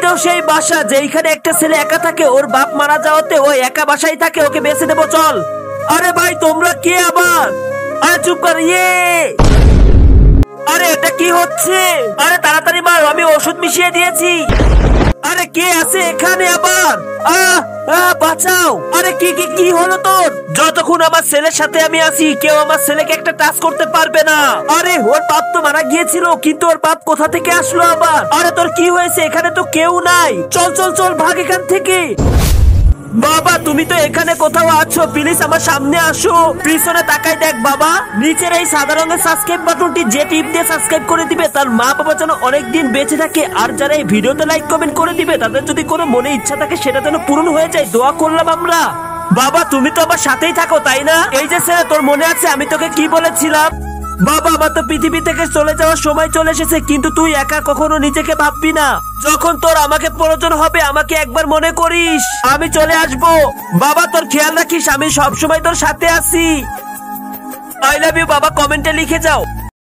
এটাও সেই বাসা যেখানে একটা ছেলে একা থাকে, ওর বাপ মারা যাওয়াতে ও একা বাসায় থাকে, ওকে বেঁচে দেবো চল। আরে ভাই তোমরা কে আবার? আরে চুপ কর। আরে এটা কি হচ্ছে? আরে তাড়াতাড়ি মার, আমি ওষুধ মিশিয়ে দিয়েছি। আরে কে আছে এখানে আবার? বাঁচাও। আরে কি কি কি হলো তোর? যতক্ষণ আমার ছেলের সাথে আমি আছি কেউ আমার ছেলেকে একটা টাচ করতে পারবে না। আরে ওর বাপ তো মারা গিয়েছিল, কিন্তু ওর বাপ কোথা থেকে আসলো আবার? আরে তোর কি হয়েছে? এখানে তো কেউ নাই। চল চল চল ভাগ এখান থেকে। বাবা তুমি তো এখানে কোথাও আছো, প্লিজ আমার সামনে আসো। পিছনে তাকাই দেখ বাবা, নিচের এই সাদা রঙের সাবস্ক্রাইব বাটনটি যে টিপ দিয়ে সাবস্ক্রাইব করে দিবে তার মা বাবা যেন অনেকদিন বেঁচে থাকে। আর যারা এই ভিডিওতে লাইক কমেন্ট করে দিবে তাদের যদি কোনো মনে ইচ্ছা থাকে সেটা যেন পূরণ হয়ে যায়, দোয়া করলাম আমরা। বাবা তুমি তো আমার সাথেই থাকো তাই না? এই যে স্যার তোর মনে আছে আমি তোকে কি বলেছিলাম? বাবা আমার তো পৃথিবী থেকে চলে যাওয়ার সময় চলে এসেছে, কিন্তু তুই একা কখনো নিজেকে ভাববি না। যখন তোর আমাকে প্রয়োজন হবে আমাকে একবার মনে করিস, আমি চলে আসবো। বাবা তোর খেয়াল রাখিস, আমি সবসময় তোর সাথে আছি। আই লাভ ইউ বাবা, কমেন্টে লিখে যাও।